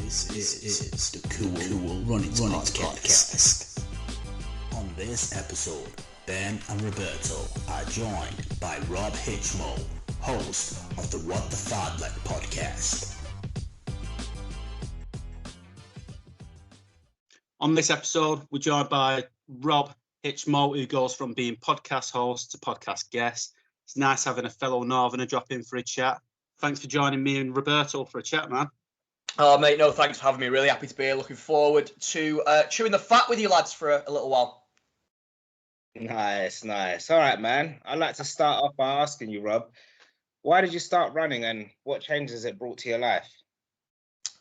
This is the Cool Running Podcast. On this episode, Ben and Roberto are joined by Rob Hitchmough, host of the What the Fartlek podcast. On this episode, we're joined by Rob Hitchmough, who goes from being podcast host to podcast guest. It's nice having a fellow Northerner drop in for a chat. Thanks for joining me and Roberto for a chat, man. Oh, mate, no, thanks for having me. Really happy to be here. Looking forward to chewing the fat with you lads for a little while. Nice. All right, man. I'd like to start off by asking you, Rob, why did you start running and what changes it brought to your life?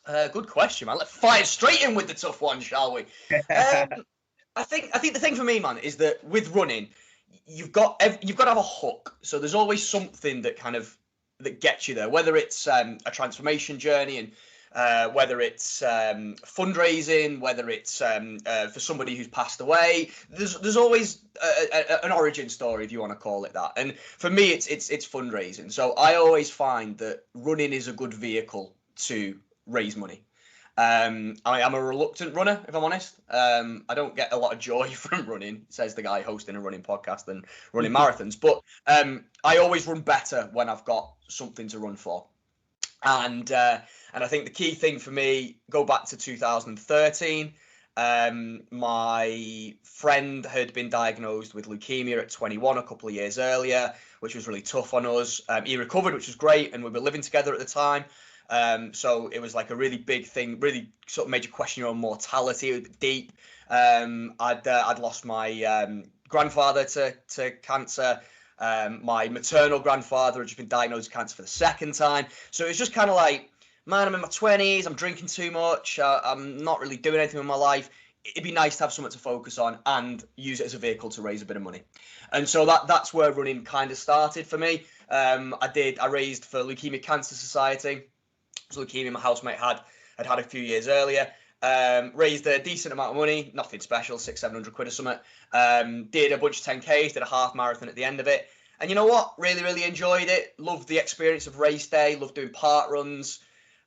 Good question, man. Let's fire straight in with the tough one, shall we? I think the thing for me, man, is that with running, you've got to have a hook. So there's always something that gets you there, whether it's a transformation journey and whether it's fundraising, whether it's for somebody who's passed away. There's always an origin story, if you want to call it that. And for me, it's fundraising. So I always find that running is a good vehicle to raise money. I am a reluctant runner, if I'm honest. I don't get a lot of joy from running, says the guy hosting a running podcast and running marathons. But I always run better when I've got something to run for. And I think the key thing for me, go back to 2013. My friend had been diagnosed with leukemia at 21 a couple of years earlier, which was really tough on us. He recovered, which was great, and we were living together at the time. So it was like a really big thing, really sort of made you question your own mortality. It was deep. I'd lost my grandfather to cancer. My maternal grandfather had just been diagnosed with cancer for the second time. So it was just kind of like, man, I'm in my 20s, I'm drinking too much, I'm not really doing anything with my life. It'd be nice to have something to focus on and use it as a vehicle to raise a bit of money. And so that's where running kind of started for me. I raised for Leukemia Cancer Society. So leukemia my housemate had a few years earlier. Raised a decent amount of money, nothing special, 600-700 quid or something. Did a bunch of 10Ks, did a half marathon at the end of it. And you know what? Really enjoyed it. Loved the experience of race day, loved doing park runs.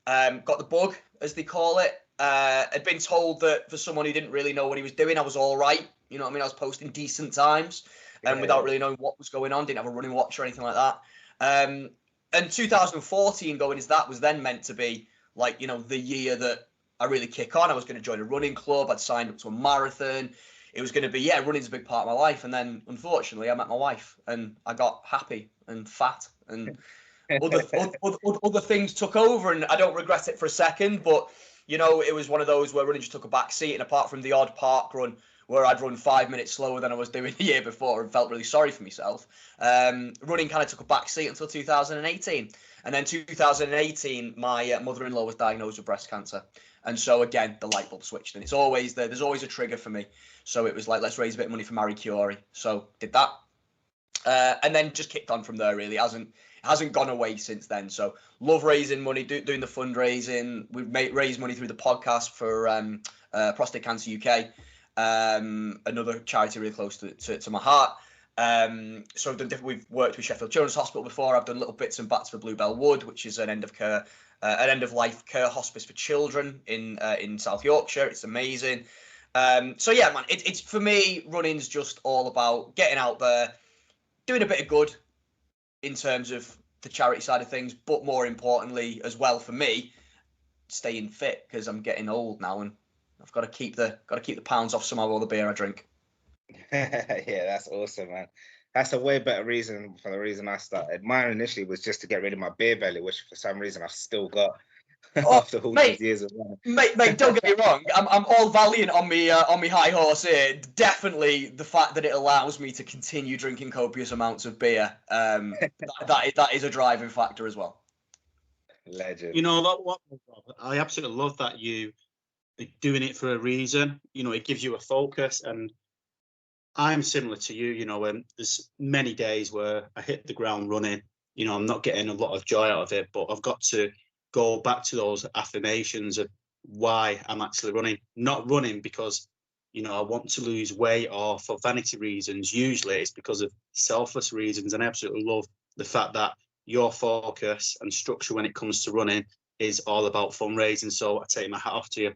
Got the bug, as they call it. Had been told that for someone who didn't really know what he was doing, I was all right. You know what I mean? I was posting decent times without really knowing what was going on. Didn't have a running watch or anything like that. And 2014 was then meant to be like, you know, the year that I really kick on. I was going to join a running club. I'd signed up to a marathon. It was going to be, running's a big part of my life. And then, unfortunately, I met my wife and I got happy and fat and other things took over. And I don't regret it for a second. But, you know, it was one of those where running just took a back seat. And apart from the odd park run where I'd run 5 minutes slower than I was doing the year before and felt really sorry for myself, running kind of took a back seat until 2018. And then 2018, my mother-in-law was diagnosed with breast cancer. And so, again, the light bulb switched. And it's always there. There's always a trigger for me. So it was like, let's raise a bit of money for Marie Curie. So did that. And then just kicked on from there, really. It hasn't gone away since then. So love raising money, doing the fundraising. We've raised money through the podcast for Prostate Cancer UK, another charity really close to my heart. So we've worked with Sheffield Children's Hospital before. I've done little bits and bats for Bluebell Wood, which is an end of life care hospice for children in South Yorkshire. It's amazing. So yeah, man, it's for me, running's just all about getting out there, doing a bit of good in terms of the charity side of things, but more importantly as well for me, staying fit because I'm getting old now and I've got to keep the pounds off some of all the beer I drink. Yeah, that's awesome, man. That's a way better reason for the reason I started. Mine initially was just to get rid of my beer belly, which for some reason I've still got after all these years of running. Mate, don't get me wrong. I'm all valiant on me high horse here. Definitely the fact that it allows me to continue drinking copious amounts of beer. That is a driving factor as well. Legend. You know, what I absolutely love that you are doing it for a reason. You know, it gives you a focus, and I'm similar to you. You know, there's many days where I hit the ground running. You know, I'm not getting a lot of joy out of it, but I've got to go back to those affirmations of why I'm actually running. Not running because, you know, I want to lose weight or for vanity reasons. Usually it's because of selfless reasons. And I absolutely love the fact that your focus and structure when it comes to running is all about fundraising. So I take my hat off to you.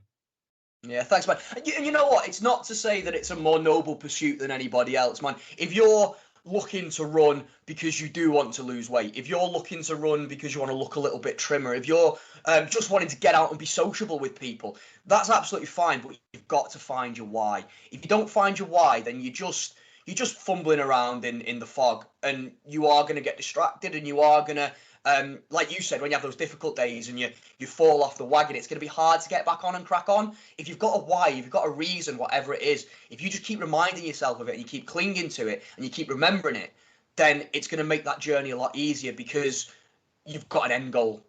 Yeah, thanks, man. And you know what? It's not to say that it's a more noble pursuit than anybody else, man. If you're looking to run because you do want to lose weight, if you're looking to run because you want to look a little bit trimmer, if you're just wanting to get out and be sociable with people, that's absolutely fine. But you've got to find your why. If you don't find your why, then you're just fumbling around in the fog, and you are going to get distracted, and you are going to like you said, when you have those difficult days and you fall off the wagon, it's going to be hard to get back on and crack on. If you've got a why, if you've got a reason, whatever it is, if you just keep reminding yourself of it and you keep clinging to it and you keep remembering it, then it's going to make that journey a lot easier because you've got an end goal.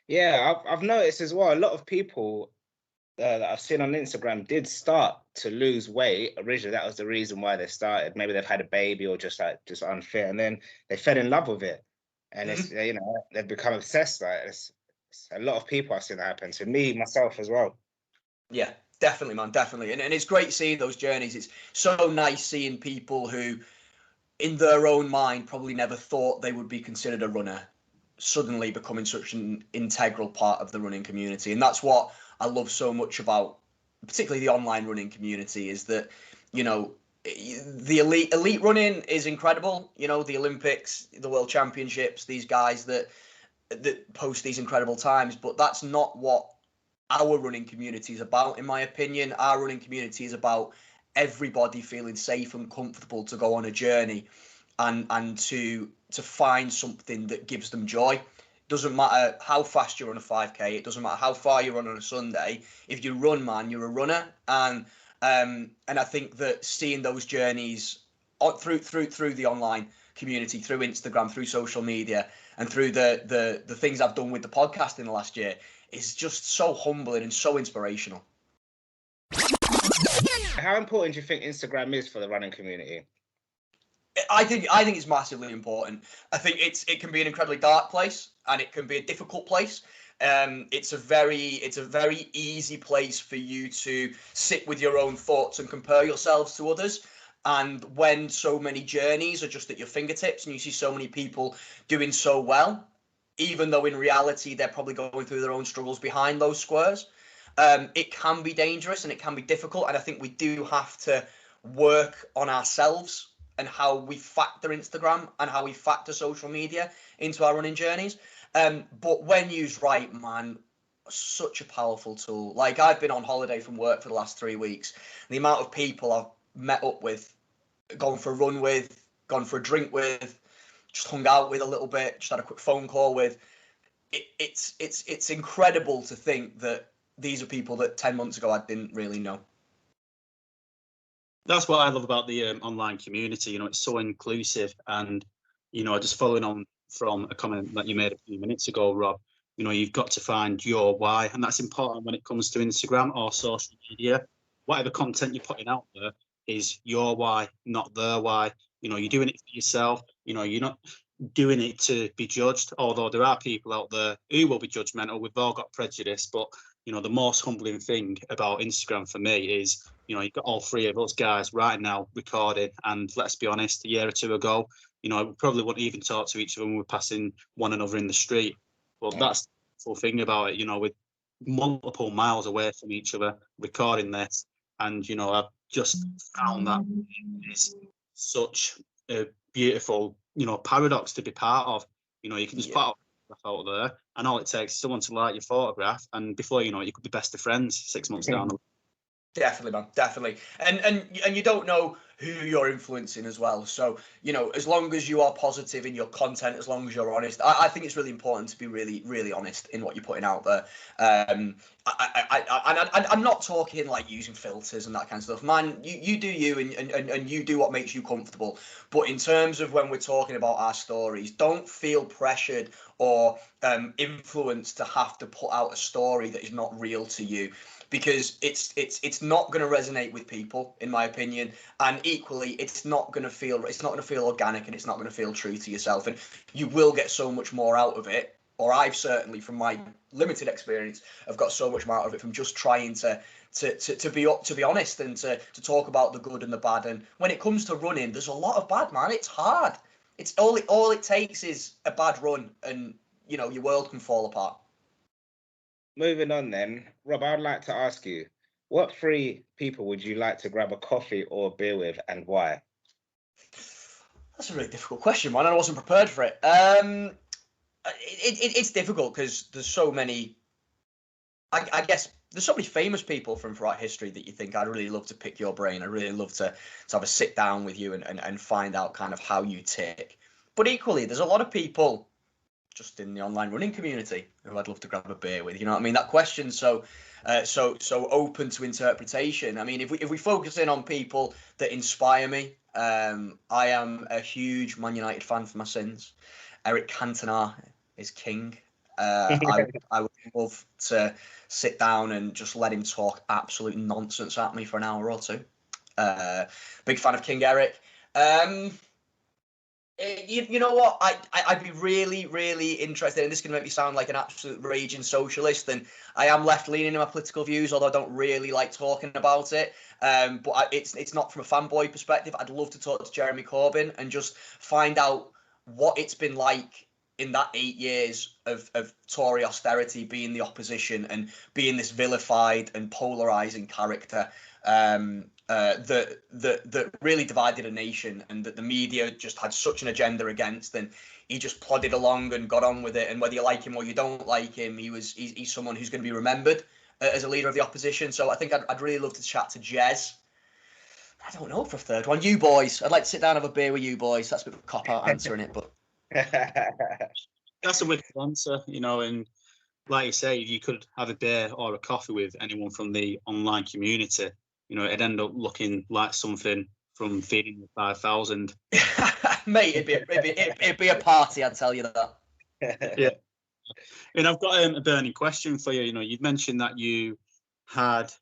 Yeah, I've noticed as well, a lot of people that I've seen on Instagram did start to lose weight. Originally, that was the reason why they started. Maybe they've had a baby or just unfit, and then they fell in love with it. And it's, you know, they've become obsessed. Like it's a lot of people I've seen that happen to me, myself as well. Yeah, definitely, man, definitely. And it's great seeing those journeys. It's so nice seeing people who, in their own mind, probably never thought they would be considered a runner, suddenly becoming such an integral part of the running community. And that's what I love so much about, particularly the online running community, is that, you know, the elite running is incredible. You know, the Olympics, the World Championships, these guys that post these incredible times, but that's not what our running community is about, in my opinion. Our running community is about everybody feeling safe and comfortable to go on a journey and to find something that gives them joy. Doesn't matter how fast you run a 5K, it doesn't matter how far you run on a Sunday. If you run, man, you're a runner. And I think that seeing those journeys through the online community, through Instagram, through social media, and through the things I've done with the podcast in the last year is just so humbling and so inspirational. How important do you think Instagram is for the running community? I think it's massively important. I think it can be an incredibly dark place, and it can be a difficult place. It's a very easy place for you to sit with your own thoughts and compare yourselves to others. And when so many journeys are just at your fingertips and you see so many people doing so well, even though in reality they're probably going through their own struggles behind those squares, it can be dangerous and it can be difficult. And I think we do have to work on ourselves and how we factor Instagram and how we factor social media into our running journeys. But when used right, man, such a powerful tool. Like, I've been on holiday from work for the last 3 weeks. The amount of people I've met up with, gone for a run with, gone for a drink with, just hung out with a little bit, just had a quick phone call with. It's incredible to think that these are people that 10 months ago I didn't really know. That's what I love about the online community. You know, it's so inclusive, and you know, just following on from a comment that you made a few minutes ago, Rob. You know, you've got to find your why, and that's important when it comes to Instagram or social media. Whatever content you're putting out there is your why, not their why. You know, you're doing it for yourself. You know, you're not doing it to be judged, although there are people out there who will be judgmental. We've all got prejudice, but you know, the most humbling thing about Instagram for me is, you know, you've got all three of us guys right now recording, and let's be honest, a year or two ago, you know, we probably wouldn't even talk to each other when we're passing one another in the street. But that's the full thing about it, you know, with multiple miles away from each other recording this, and you know, I've just found that it's such a beautiful, you know, paradox to be part of. You know, you can just put out there, and all it takes is someone to like your photograph, and before you know it, you could be best of friends 6 months down the line. Definitely, man, definitely. And you don't know who you're influencing as well. So, you know, as long as you are positive in your content, as long as you're honest, I think it's really important to be really, really honest in what you're putting out there. I'm not talking like using filters and that kind of stuff. Man, you do you, and you do what makes you comfortable. But in terms of when we're talking about our stories, don't feel pressured or influenced to have to put out a story that is not real to you, because it's not going to resonate with people, in my opinion, and equally it's not going to feel organic, and it's not going to feel true to yourself, and you will get so much more out of it, or I've certainly, from my limited experience, I've got so much more out of it from just trying to be honest and to talk about the good and the bad. And when it comes to running, there's a lot of bad, man. It's hard. It's all it takes is a bad run, and you know, your world can fall apart. moving on then, Rob, I'd like to ask you, what three people would you like to grab a coffee or a beer with, and why? That's a really difficult question, man. I wasn't prepared for it. It's difficult because there's so many. I guess there's so many famous people from throughout history that you think I'd really love to pick your brain. I'd really love to have a sit down with you and find out kind of how you tick. But equally, there's a lot of people just in the online running community who I'd love to grab a beer with. You know what I mean? That question's so open to interpretation. I mean, if we focus in on people that inspire me, I am a huge Man United fan for my sins. Eric Cantona is king. I would love to sit down and just let him talk absolute nonsense at me for an hour or two. Big fan of King Eric. You know what? I'd be really, really interested, and this is going to make me sound like an absolute raging socialist, and I am left-leaning in my political views, although I don't really like talking about it. But it's not from a fanboy perspective. I'd love to talk to Jeremy Corbyn and just find out what it's been like in that 8 years of Tory austerity, being the opposition and being this vilified and polarising character. That really divided a nation, and that the media just had such an agenda against, and he just plodded along and got on with it. And whether you like him or you don't like him, he's someone who's going to be remembered as a leader of the opposition. So I think I'd really love to chat to Jez. I don't know for a third one. You boys, I'd like to sit down and have a beer with you boys. That's a bit of a cop out answering it, but That's a wicked answer, you know. And like you say, you could have a beer or a coffee with anyone from the online community. You know, it'd end up looking like something from Feeding the 5,000. Mate, it'd be a party, I'd tell you that. Yeah. And I've got a burning question for you. You know, you've mentioned that you had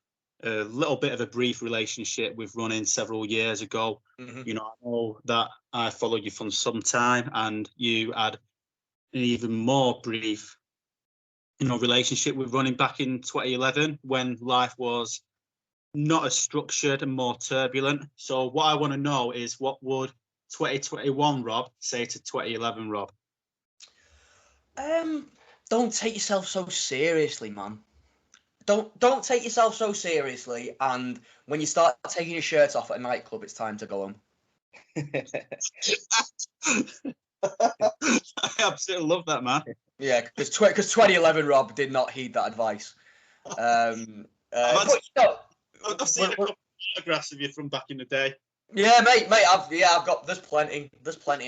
a little bit of a brief relationship with running several years ago. Mm-hmm. You know, I know that I followed you for some time, and you had an even more brief, you know, relationship with running back in 2011 when life was not as structured and more turbulent. So what I want to know is, what would 2021 Rob say to 2011 Rob? Don't take yourself so seriously, man. Don't take yourself so seriously, and when you start taking your shirt off at a nightclub, it's time to go home. I absolutely love that, man. Yeah, because 2011 Rob did not heed that advice. But, you know, I've seen a couple of photographs of you from back in the day. Yeah, mate, I've got, there's plenty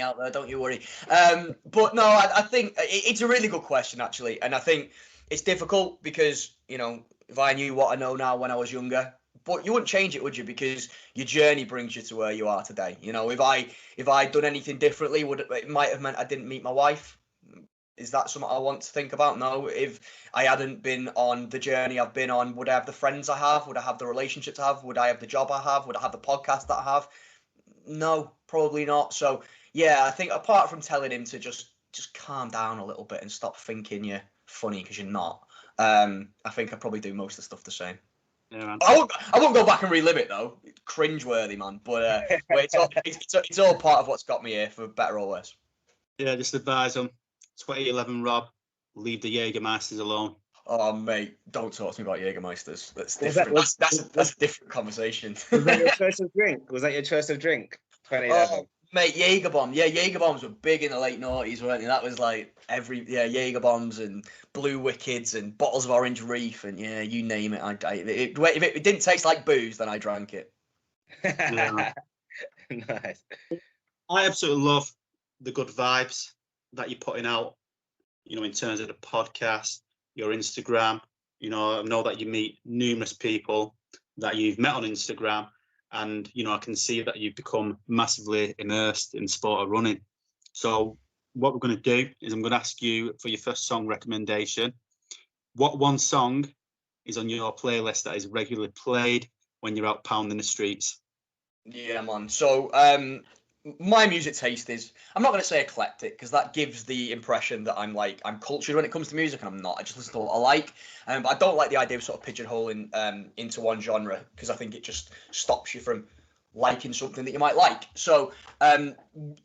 out there, don't you worry. But no, I think it's a really good question, actually, and I think it's difficult because, you know, if I knew what I know now when I was younger, but you wouldn't change it, would you? Because your journey brings you to where you are today. You know, if I'd done anything differently, it might have meant I didn't meet my wife. Is that something I want to think about? No. If I hadn't been on the journey I've been on, would I have the friends I have? Would I have the relationships I have? Would I have the job I have? Would I have the podcast that I have? No, probably not. So yeah, I think apart from telling him to just calm down a little bit and stop thinking you're funny because you're not, I think I'd probably do most of the stuff the same. Yeah, man. I won't go back and relive it though. It's cringe-worthy, man. But it's all part of what's got me here, for better or worse. Yeah, just advise them. 2011 Rob, leave the Jägermeisters alone. Oh mate, don't talk to me about Jägermeisters. That's different. That's a different conversation. Was that your choice of drink? 2011. Oh, mate, Jaeger bomb. Yeah, Jaeger bombs were big in the late noughties, weren't they? That was like Jaeger bombs and Blue Wickeds and bottles of Orange Reef and yeah, you name it. If it didn't taste like booze, then I drank it. Yeah. Nice. I absolutely love the good vibes that you're putting out, you know, in terms of the podcast, your Instagram. You know, I know that you meet numerous people that you've met on Instagram, and, you know, I can see that you've become massively immersed in the sport of running. So what we're going to do is I'm going to ask you for your first song recommendation. What one song is on your playlist that is regularly played when you're out pounding the streets? Yeah, man. So my music taste is, I'm not going to say eclectic because that gives the impression that I'm cultured when it comes to music, and I'm not. I just listen to what I like. But I don't like the idea of sort of pigeonholing into one genre, because I think it just stops you from liking something that you might like. So I know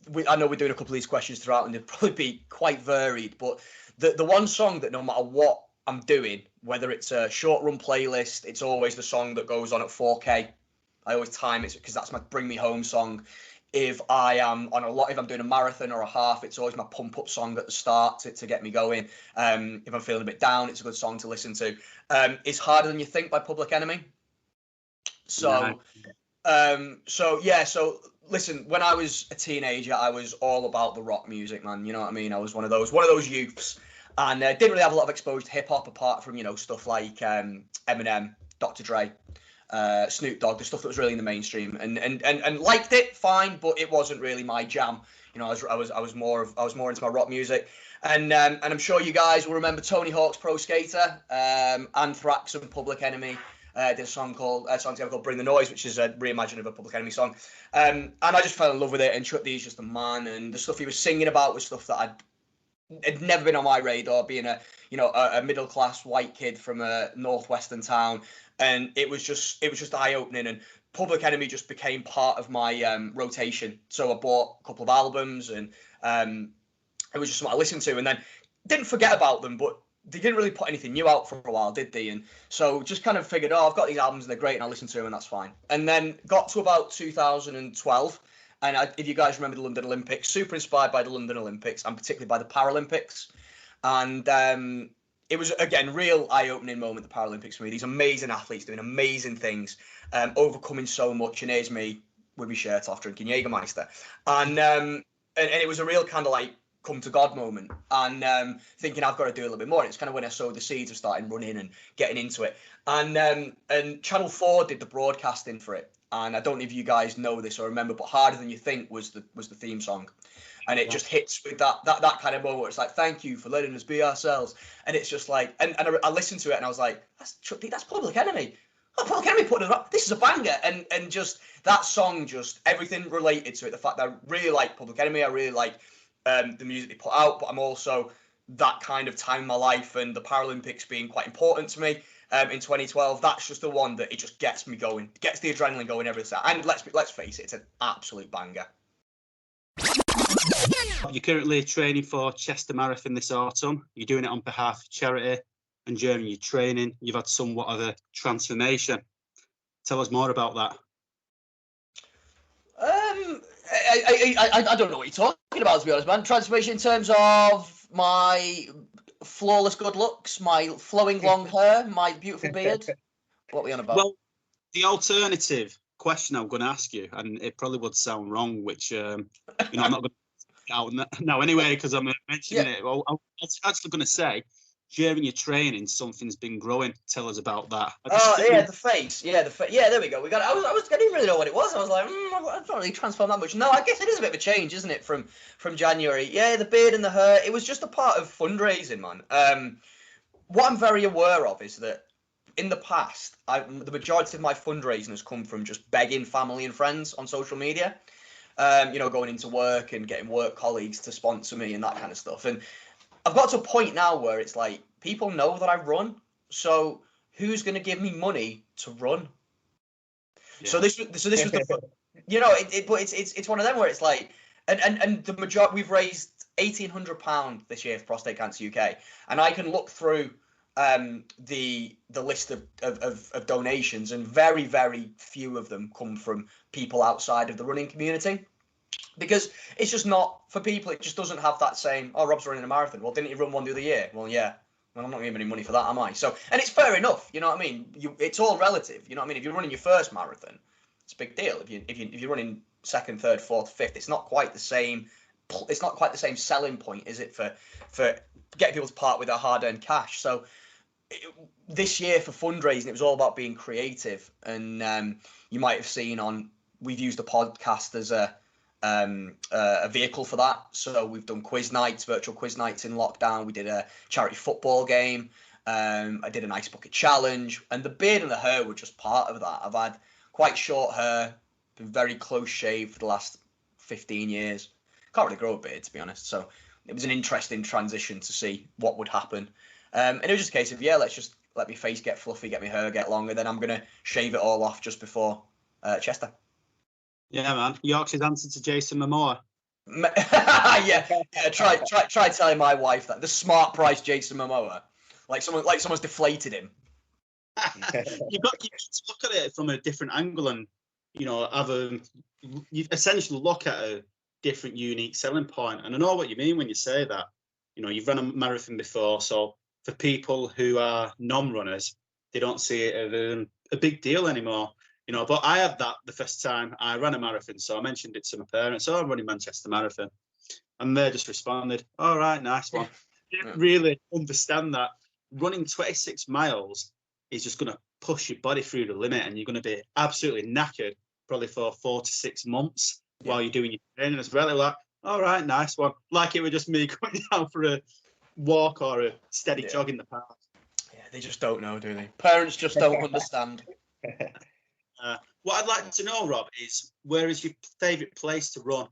we're doing a couple of these questions throughout, and they'll probably be quite varied, but the one song that no matter what I'm doing, whether it's a short run playlist, it's always the song that goes on at 4K. I always time it because that's my bring me home song. If I am if I'm doing a marathon or a half, it's always my pump up song at the start to get me going. If I'm feeling a bit down, it's a good song to listen to. It's Harder Than You Think by Public Enemy. So listen, when I was a teenager, I was all about the rock music, man. You know what I mean? I was one of those youths, and didn't really have a lot of exposure to hip hop apart from stuff like Eminem, Dr. Dre, Snoop Dogg, the stuff that was really in the mainstream, and liked it fine, but it wasn't really my jam. I was more into my rock music, and I'm sure you guys will remember Tony Hawk's Pro Skater, Anthrax, and Public Enemy. Did a song together called Bring the Noise, which is a reimagining of a Public Enemy song. And I just fell in love with it, and Chuck D's just a man, and the stuff he was singing about was stuff that had never been on my radar, being a middle class white kid from a northwestern town, and it was just eye opening, and Public Enemy just became part of my rotation. So I bought a couple of albums, and it was just something I listened to, and then didn't forget about them, but they didn't really put anything new out for a while, did they? And so just kind of figured, I've got these albums and they're great, and I'll listen to them, and that's fine. And then got to about 2012, and if you guys remember the London Olympics, super inspired by the London Olympics, and particularly by the Paralympics. And it was, again, real eye-opening moment, the Paralympics for me. These amazing athletes doing amazing things, overcoming so much, and here's me with my shirt off drinking Jägermeister. And it was a real kind of like come to God moment, and thinking I've got to do a little bit more. And it's kind of when I sowed the seeds of starting running and getting into it. And Channel 4 did the broadcasting for it. And I don't know if you guys know this or remember, but Harder Than You Think was the theme song. And it just hits with that kind of moment where it's like, thank you for letting us be ourselves. And it's just like, and I listened to it and I was like, that's Public Enemy. Oh, Public Enemy put it up. This is a banger. And just that song, just everything related to it. The fact that I really like Public Enemy, I really like the music they put out, but I'm also that kind of time in my life, and the Paralympics being quite important to me in 2012. That's just the one that it just gets me going, gets the adrenaline going every time. And let's face it, it's an absolute banger. You're currently training for Chester Marathon this autumn. You're doing it on behalf of charity, and during your training, you've had somewhat of a transformation. Tell us more about that. I don't know what you're talking about, to be honest, man. Transformation in terms of my flawless good looks, my flowing long hair, my beautiful beard. What are we on about? Well, the alternative question I'm going to ask you, and it probably would sound wrong, which I'm not going to out now anyway, because I'm mentioning it. Well, I was actually going to say, during your training, something's been growing. Tell us about that. The face. Yeah, there we go. We got. I didn't really know what it was. I was like, I've not really transformed that much. No, I guess it is a bit of a change, isn't it, from January? Yeah, the beard and the hair. It was just a part of fundraising, man. What I'm very aware of is that in the past, the majority of my fundraising has come from just begging family and friends on social media. Going into work and getting work colleagues to sponsor me and that kind of stuff. And I've got to a point now where it's like, people know that I run, so who's going to give me money to run? Yeah. So this was the, it's one of them where it's like, and the majority, we've raised £1,800 this year for Prostate Cancer UK, and I can look through the list of donations, and very, very few of them come from people outside of the running community. Because it's just not, for people, it just doesn't have that same, Rob's running a marathon. Well, didn't he run one the other year? Well, yeah. Well, I'm not giving any money for that, am I? So, and it's fair enough, you know what I mean? It's all relative, you know what I mean? If you're running your first marathon, it's a big deal. If you're running second, third, fourth, fifth, it's not quite the same. It's not quite the same selling point, is it, for getting people to part with their hard-earned cash? So this year for fundraising, it was all about being creative, and you might have seen we've used the podcast as a vehicle for that. So we've done quiz nights, virtual quiz nights in lockdown. We did a charity football game. I did an ice bucket challenge, and the beard and the hair were just part of that. I've had quite short hair, been very close shaved for the last 15 years. Can't really grow a beard, to be honest. So it was an interesting transition to see what would happen. And it was just a case of, let's just let my face get fluffy, get my hair get longer. Then I'm going to shave it all off just before Chester. Yeah, man. Yorkshire's answer to Jason Momoa. yeah. Try telling my wife that. The smart price Jason Momoa. like someone's deflated him. You've got to look at it from a different angle, and you essentially look at a different, unique selling point. And I know what you mean when you say that. You've run a marathon before, so for people who are non-runners, they don't see it as a big deal anymore. But I had that the first time I ran a marathon, so I mentioned it to my parents. Oh, I'm running Manchester Marathon, and they just responded, "All right, nice one." Didn't really understand that running 26 miles is just going to push your body through the limit, and you're going to be absolutely knackered probably for 4 to 6 months while you're doing your training as well. Like, all right, nice one. Like it was just me going out for a walk or a steady jog in the park. Yeah, they just don't know, do they? Parents just don't understand. What I'd like to know, Rob, is where is your favourite place to run?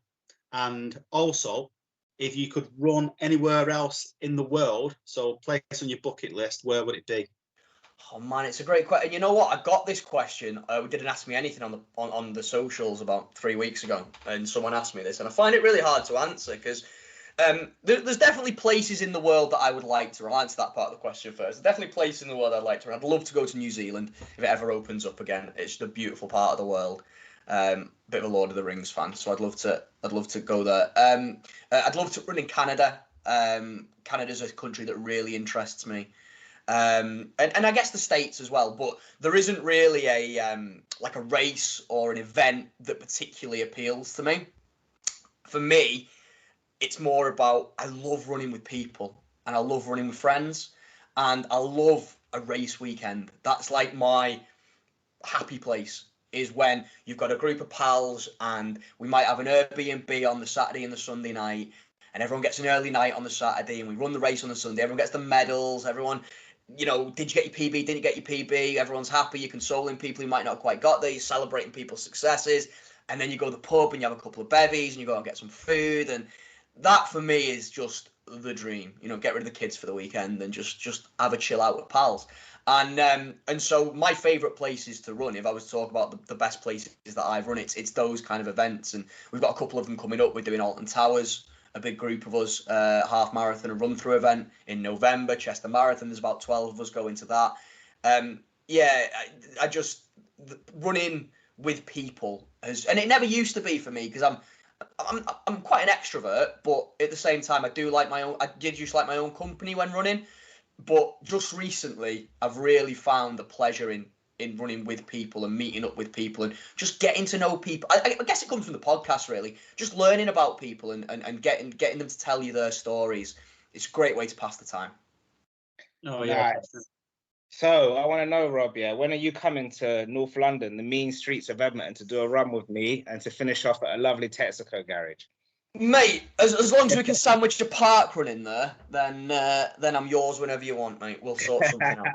And also, if you could run anywhere else in the world, so place on your bucket list, where would it be? Oh man, it's a great question. You know what? I got this question. Didn't ask me anything on the socials about 3 weeks ago, and someone asked me this, and I find it really hard to answer because there's definitely places in the world that I would like to run. I'll answer that part of the question first. There's definitely places in the world I'd like to run. I'd love to go to New Zealand if it ever opens up again. It's just a beautiful part of the world. Bit of a Lord of the Rings fan, so I'd love to go there. I'd love to run in Canada. Canada's a country that really interests me. And I guess the States as well, but there isn't really a race or an event that particularly appeals to me. For me, it's more about I love running with people and I love running with friends and I love a race weekend. That's like my happy place, is when you've got a group of pals and we might have an Airbnb on the Saturday and the Sunday night, and everyone gets an early night on the Saturday and we run the race on the Sunday. Everyone gets the medals. Everyone, did you get your PB? Didn't you get your PB? Everyone's happy. You're consoling people who might not quite got there. You're celebrating people's successes. And then you go to the pub and you have a couple of bevies and you go and get some food. And that for me is just the dream. Get rid of the kids for the weekend and just have a chill out with pals. And so my favourite places to run, if I was to talk about the best places that I've run, it's those kind of events. And we've got a couple of them coming up. We're doing Alton Towers, a big group of us, half marathon and run through event in November. Chester Marathon, there's about 12 of us going to that. I just running with people and it never used to be for me because I'm quite an extrovert, but at the same time I did used to like my own company when running. But just recently, I've really found the pleasure in running with people and meeting up with people and just getting to know people. I guess it comes from the podcast, really. Just learning about people and getting them to tell you their stories. It's a great way to pass the time. Oh, yeah. Nice. So I want to know, Rob, when are you coming to North London, the mean streets of Edmonton, to do a run with me and to finish off at a lovely Texaco garage? Mate, as long as we can sandwich a park run in there, then I'm yours whenever you want, mate. We'll sort something out.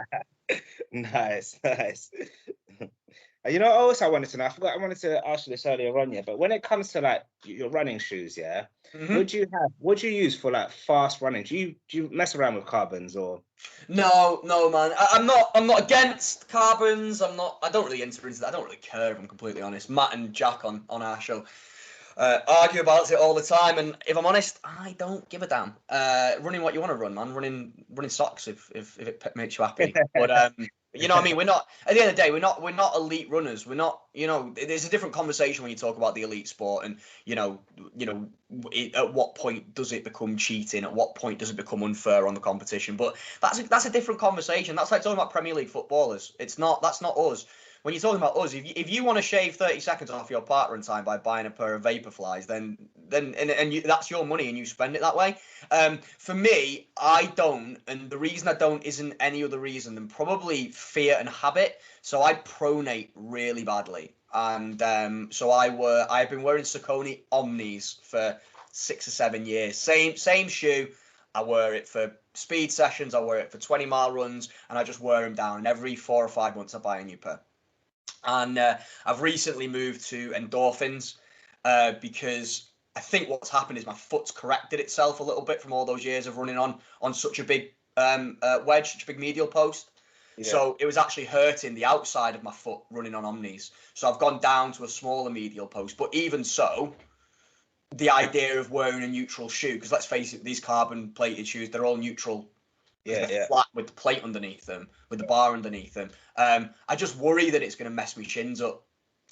Nice. What else I wanted to know? I wanted to ask you this earlier on, but when it comes to like your running shoes, Mm-hmm. what do you use for like fast running? Do you mess around with carbons or? No, man. I'm not against carbons. I don't really enter into that. I don't really care, if I'm completely honest. Matt and Jack on our show argue about it all the time, and if I'm honest, I don't give a damn. Running what you want to run, man. Running socks if it makes you happy. But you know what I mean? We're not, at the end of the day, we're not elite runners. We're not, there's a different conversation when you talk about the elite sport and, at what point does it become cheating? At what point does it become unfair on the competition? But that's a different conversation. That's like talking about Premier League footballers. That's not us. When you're talking about us, if you want to shave 30 seconds off your park run time by buying a pair of Vaporflies, then that's your money and you spend it that way. For me, I don't, and the reason I don't isn't any other reason than probably fear and habit. So I pronate really badly, and so I've been wearing Saucony Omnis for 6 or 7 years. Same shoe. I wear it for speed sessions. I wear it for 20-mile runs, and I just wear them down. And every 4 or 5 months, I buy a new pair. And I've recently moved to endorphins because I think what's happened is my foot's corrected itself a little bit from all those years of running on such a big wedge, such a big medial post. Yeah. So it was actually hurting the outside of my foot running on Omnis. So I've gone down to a smaller medial post. But even so, the idea of wearing a neutral shoe, because let's face it, these carbon plated shoes, they're all neutral Yeah. flat with the plate underneath them, with the bar underneath them. I just worry that it's going to mess my shins up.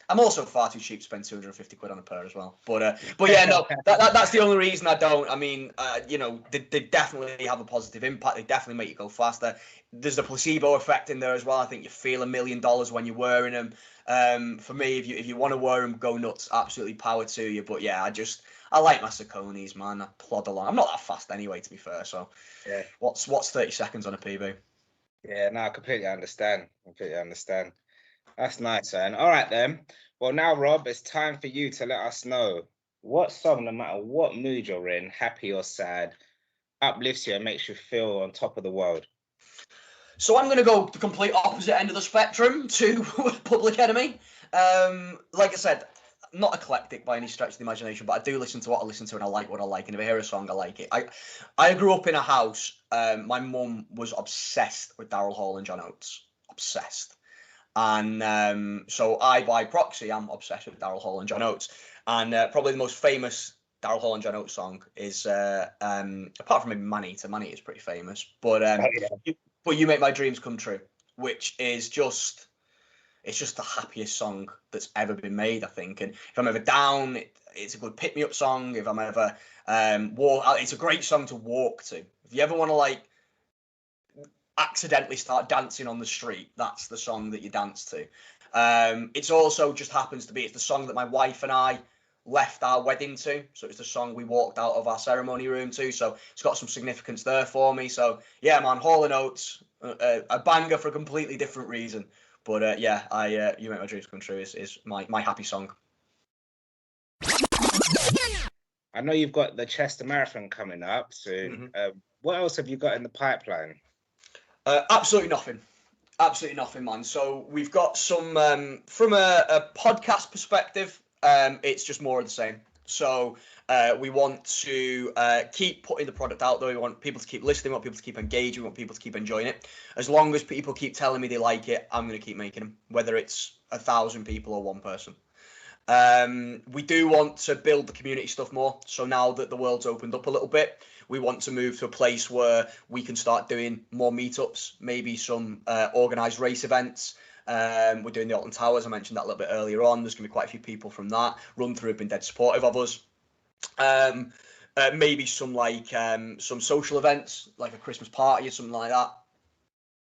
I'm also far too cheap to spend 250 quid on a pair as well. But yeah, no, that's the only reason I don't. I mean, they definitely have a positive impact. They definitely make you go faster. There's the placebo effect in there as well. I think you feel $1 million when you're wearing them. For me, if you want to wear them, go nuts. Absolutely power to you. But yeah, I like my Sauconys, man. I plod along. I'm not that fast anyway, to be fair. So Yeah. What's 30 seconds on a PB? Yeah, no, I completely understand. That's nice, man. All right, then. Well, now, Rob, it's time for you to let us know what song, no matter what mood you're in, happy or sad, uplifts you and makes you feel on top of the world. So I'm going to go the complete opposite end of the spectrum to Public Enemy. Like I said, not eclectic by any stretch of the imagination, but I do listen to what I listen to and I like what I like. And if I hear a song, I like it. I grew up in a house. My mum was obsessed with Daryl Hall and John Oates. Obsessed. And so I, by proxy, am obsessed with Daryl Hall and John Oates. And probably the most famous Daryl Hall and John Oates song is, apart from maybe Man-Eater. Man-Eater is pretty famous. But You Make My Dreams Come True, which is it's just the happiest song that's ever been made, I think. And if I'm ever down, it's a good pick-me-up song. If I'm ever it's a great song to walk to. If you ever want to accidentally start dancing on the street, that's the song that you dance to. It's also just happens to be, it's the song that my wife and I left our wedding to. So it's the song we walked out of our ceremony room to. So it's got some significance there for me. So yeah, man, Hall and Oates, a banger for a completely different reason. But You Make My Dreams Come True is my happy song. I know you've got the Chester Marathon coming up soon. Mm-hmm. What else have you got in the pipeline? Absolutely nothing. Absolutely nothing, man. So we've got some, from a podcast perspective, it's just more of the same. So we want to keep putting the product out there. We want people to keep listening. We want people to keep engaging. We want people to keep enjoying it. As long as people keep telling me they like it, I'm going to keep making them, whether it's 1,000 people or one person. We do want to build the community stuff more. So now that the world's opened up a little bit, we want to move to a place where we can start doing more meetups, maybe some organised race events. We're doing the Alton Towers. I mentioned that a little bit earlier on. There's going to be quite a few people from that. Run Through have been dead supportive of us. Maybe some some social events, like a Christmas party or something like that.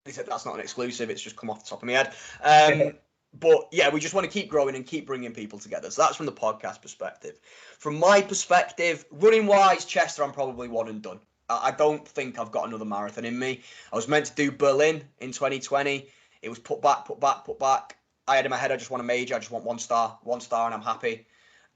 They said that's not an exclusive. It's just come off the top of my head. But yeah, we just want to keep growing and keep bringing people together. So that's from the podcast perspective. From my perspective, running wise, Chester, I'm probably one and done. I don't think I've got another marathon in me. I was meant to do Berlin in 2020. It was put back. I had in my head, I just want a major. I just want one star, and I'm happy.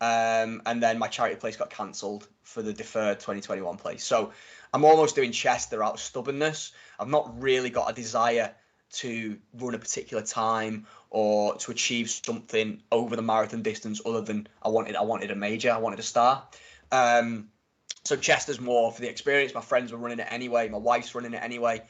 And then my charity place got cancelled for the deferred 2021 place. So I'm almost doing Chester out of stubbornness. I've not really got a desire to run a particular time or to achieve something over the marathon distance other than I wanted a major, I wanted a star. So Chester's more for the experience. My friends were running it anyway, my wife's running it anyway.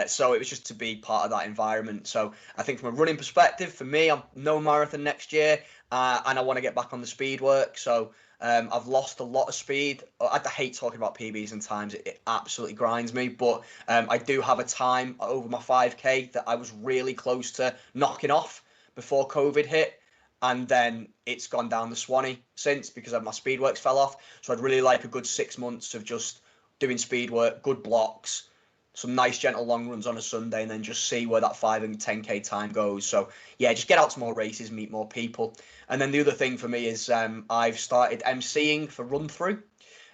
So it was just to be part of that environment. So I think from a running perspective, for me, I'm no marathon next year, and I want to get back on the speed work. So I've lost a lot of speed. I hate talking about PBs and times. It absolutely grinds me. But I do have a time over my 5K that I was really close to knocking off before COVID hit. And then it's gone down the Swanee since because my speed works fell off. So I'd really like a good 6 months of just doing speed work, good blocks, some nice gentle long runs on a Sunday, and then just see where that 5 and 10K time goes. So yeah, just get out to more races, meet more people. And then the other thing for me is I've started emceeing for Run Through.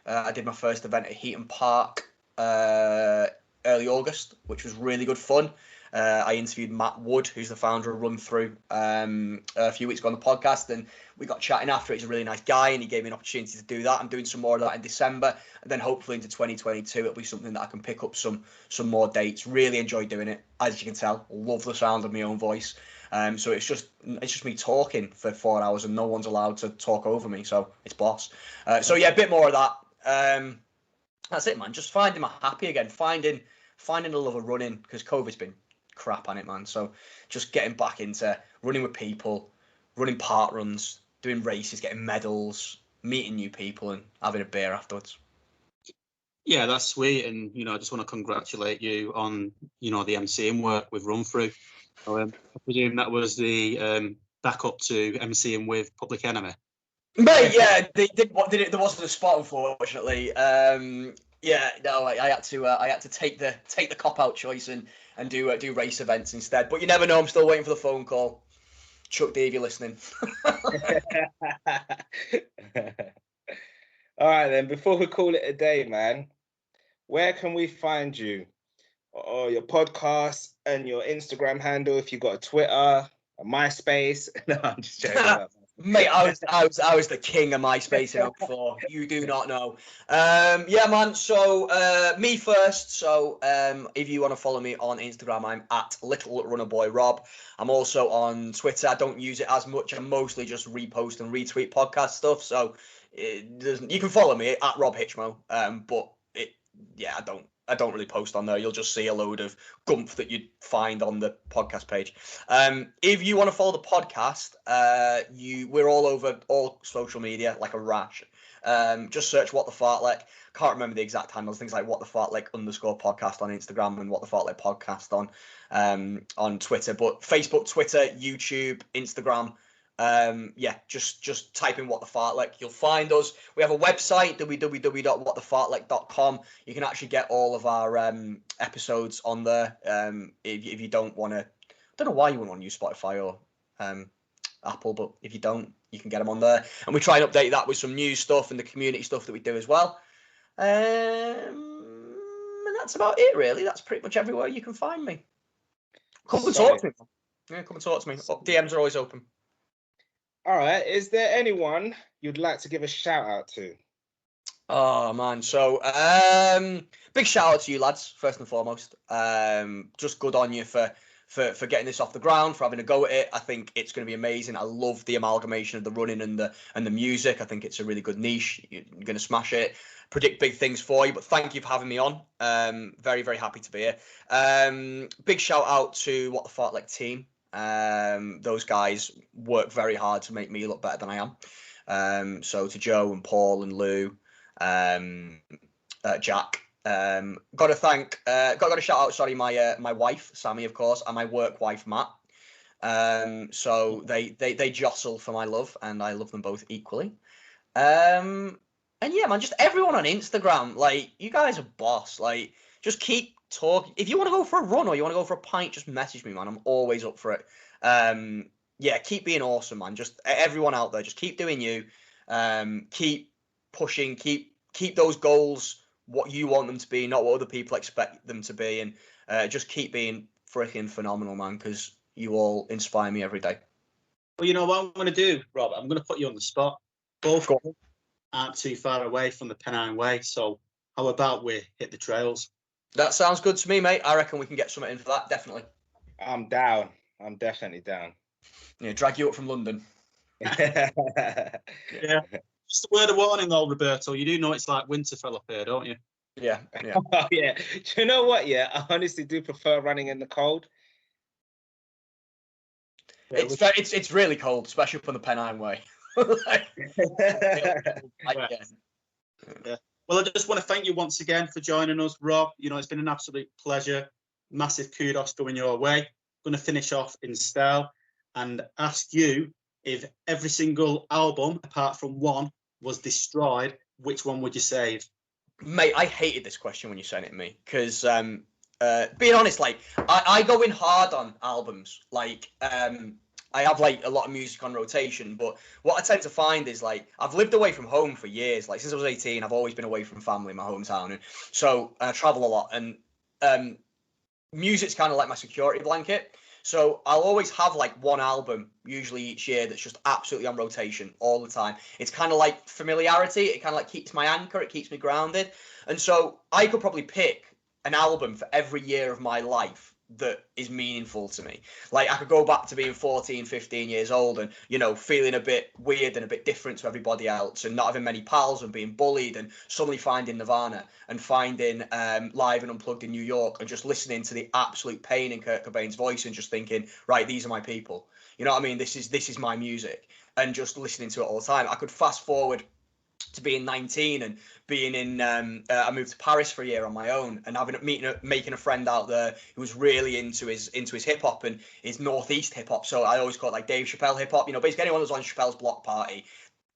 I did my first event at Heaton Park early August, which was really good fun. I interviewed Matt Wood, who's the founder of Run Through, a few weeks ago on the podcast, and we got chatting after. He's a really nice guy, and he gave me an opportunity to do that. I'm doing some more of that in December, and then hopefully into 2022, it'll be something that I can pick up some more dates. Really enjoy doing it, as you can tell. Love the sound of my own voice. So it's just me talking for 4 hours, and no one's allowed to talk over me, so it's boss. So yeah, a bit more of that. That's it, man. Just finding my happy again, finding the love of running, because COVID's been crap on it, man. So just getting back into running with people, running park runs, doing races, getting medals, meeting new people, and having a beer afterwards. Yeah, that's sweet, and I just want to congratulate you on the MCing work with Run Through. So, I presume that was the backup to MCing with Public Enemy. Mate, yeah, they did. What did it? There wasn't a spot, unfortunately. Yeah, no, I had to take the cop out choice and do race events instead. But you never know. I'm still waiting for the phone call. Chuck D, if you're listening. All right, then. Before we call it a day, man, where can we find you? Or your podcast and your Instagram handle, if you've got a Twitter, a MySpace. No, I'm just joking. Mate, I was the king of MySpace in 04. You do not know. Yeah, man. So me first. So if you want to follow me on Instagram, I'm at Little Runner Boy Rob. I'm also on Twitter. I don't use it as much. I mostly just repost and retweet podcast stuff. So you can follow me at Rob Hitchmough. But I don't really post on there. You'll just see a load of gumph that you'd find on the podcast page. If you want to follow the podcast, we're all over all social media like a rash. Just search What the Fartlek. Can't remember the exact handles. Things like What the Fartlek _podcast on Instagram and What the Fartlek podcast on Twitter. But Facebook, Twitter, YouTube, Instagram. Just type in What the Fartlek. You'll find us. We have a website, www.whatthefartlek.com. You can actually get all of our episodes on there. If you don't want to, I don't know why you wouldn't want to use Spotify or Apple, but if you don't, you can get them on there. And we try and update that with some news stuff and the community stuff that we do as well. And that's about it, really. That's pretty much everywhere you can find me. Come and talk to me. Yeah, come and talk to me. DMs are always open. All right. Is there anyone you'd like to give a shout out to? Oh man, so big shout out to you lads, first and foremost. Just good on you for getting this off the ground, for having a go at it. I think it's going to be amazing. I love the amalgamation of the running and the music. I think it's a really good niche. You're going to smash it. Predict big things for you, but thank you for having me on. Very, very happy to be here. Big shout out to What the Fartlek team. Those guys work very hard to make me look better than I am. So to Joe and Paul and Lou, Jack, got to shout out, sorry, my wife Sammy, of course, and my work wife Matt. So they jostle for my love, and I love them both equally. And yeah, man, just everyone on Instagram, like, you guys are boss. Like, just keep talking. If you want to go for a run or you want to go for a pint, just message me, man. I'm always up for it. Yeah, keep being awesome, man. Just everyone out there, just keep doing you. Keep pushing. Keep those goals what you want them to be, not what other people expect them to be, and just keep being freaking phenomenal, man. Because you all inspire me every day. Well, you know what I'm going to do, Rob? I'm going to put you on the spot. Both aren't too far away from the Pennine Way, so how about we hit the trails? That sounds good to me, mate. I reckon we can get something in for that, definitely. I'm down. I'm definitely down. Yeah, drag you up from London. Yeah. Just a word of warning, though, Roberto. You do know it's like Winterfell up here, don't you? Yeah. Oh, yeah. Do you know what? Yeah, I honestly do prefer running in the cold. Yeah, it's really cold, especially up on the Pennine Way. Yeah. Well, I just want to thank you once again for joining us, Rob. It's been an absolute pleasure. Massive kudos going your way. Going to finish off in style and ask you, if every single album apart from one was destroyed, which one would you save? Mate, I hated this question when you sent it to me because, being honest, like I go in hard on albums. Like, I have like a lot of music on rotation, but what I tend to find is like I've lived away from home for years. Like since I was 18, I've always been away from family in my hometown, and so I travel a lot. And music's kind of like my security blanket. So I'll always have like one album, usually each year, that's just absolutely on rotation all the time. It's kind of like familiarity. It kind of like keeps my anchor. It keeps me grounded. And so I could probably pick an album for every year of my life that is meaningful to me. Like I could go back to being 14, 15 years old and, feeling a bit weird and a bit different to everybody else and not having many pals and being bullied and suddenly finding Nirvana and finding Live and Unplugged in New York and just listening to the absolute pain in Kurt Cobain's voice and just thinking, right, these are my people. You know what I mean? This is my music, and just listening to it all the time. I could fast forward to being 19 and being in I moved to Paris for a year on my own, and making a friend out there who was really into his hip hop and his northeast hip hop. So I always call it like Dave Chappelle hip hop, basically anyone that was on Chappelle's Block Party,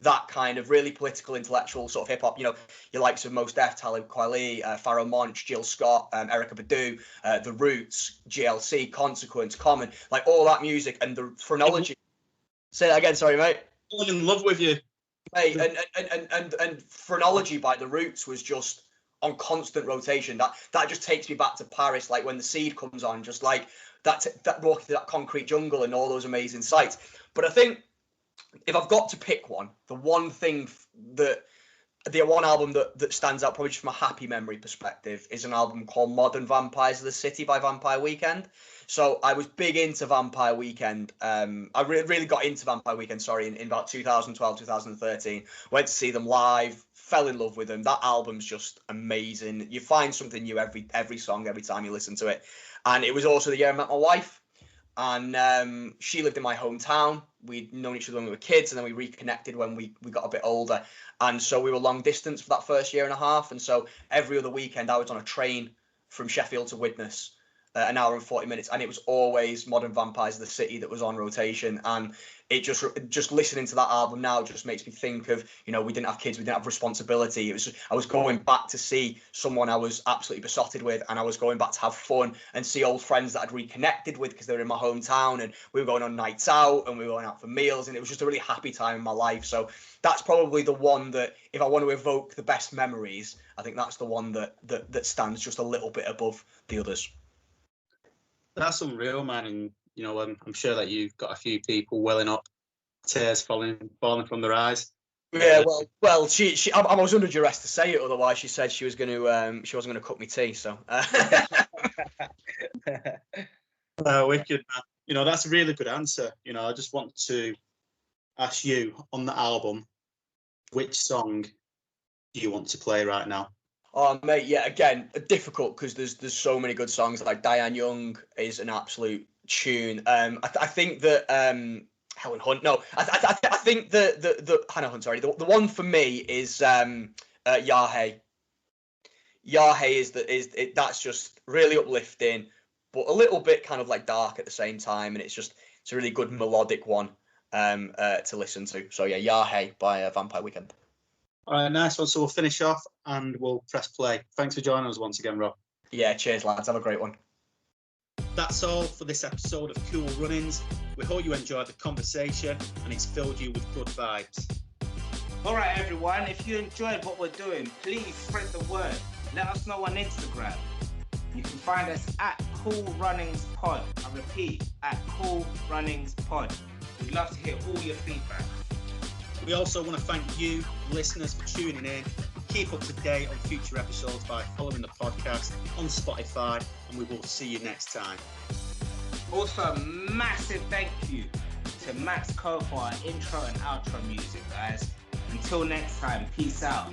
that kind of really political, intellectual sort of hip hop. Your likes of Mos Def, Talib Kweli, Pharoah Monch, Jill Scott, Erykah Badu, The Roots, GLC, Consequence, Common, like all that music and the phrenology. Say that again, sorry, mate. I'm in love with you. Mate, and Phrenology by The Roots was just on constant rotation. That just takes me back to Paris, like when The Seed comes on, just like that walking through that concrete jungle and all those amazing sights. But I think if I've got to pick one, the one album that stands out probably just from a happy memory perspective is an album called Modern Vampires of the City by Vampire Weekend. So I was big into Vampire Weekend. I really got into Vampire Weekend, in about 2012, 2013. Went to see them live, fell in love with them. That album's just amazing. You find something new every song, every time you listen to it. And it was also the year I met my wife. And she lived in my hometown. We'd known each other when we were kids, and then we reconnected when we got a bit older. And so we were long distance for that first year and a half. And so every other weekend I was on a train from Sheffield to Widnes, an hour and 40 minutes, and it was always Modern Vampires of the City that was on rotation. And it just listening to that album now just makes me think of, we didn't have kids, we didn't have responsibility. I was going back to see someone I was absolutely besotted with, and I was going back to have fun and see old friends that I'd reconnected with because they were in my hometown, and we were going on nights out and we were going out for meals, and it was just a really happy time in my life. So that's probably the one that, if I want to evoke the best memories, I think that's the one that stands just a little bit above the others. That's unreal, man. And I'm sure that you've got a few people welling up, tears falling from their eyes. Yeah, well, she I was under duress to say it, otherwise she said she wasn't gonna cook me tea. So. Wicked, man. That's a really good answer. I just want to ask you, on the album, which song do you want to play right now? Oh, mate, yeah, again, difficult because there's so many good songs. Like Diane Young is an absolute tune. I think that Helen Hunt. No, I think the Hannah Hunt. Sorry, the one for me is Yahe. Yahe that's just really uplifting, but a little bit kind of like dark at the same time, and it's a really good melodic one to listen to. So yeah, Yahe by Vampire Weekend. All right, nice one. So we'll finish off and we'll press play. Thanks for joining us once again, Rob. Yeah, cheers, lads. Have a great one. That's all for this episode of Cool Runnings. We hope you enjoyed the conversation and it's filled you with good vibes. All right, everyone. If you enjoyed what we're doing, please spread the word. Let us know on Instagram. You can find us at Cool Runnings Pod. I repeat, at Cool Runnings Pod. We'd love to hear all your feedback. We also want to thank you, listeners, for tuning in. Keep up to date on future episodes by following the podcast on Spotify, and we will see you next time. Also, a massive thank you to Max Co for our intro and outro music, guys. Until next time, peace out.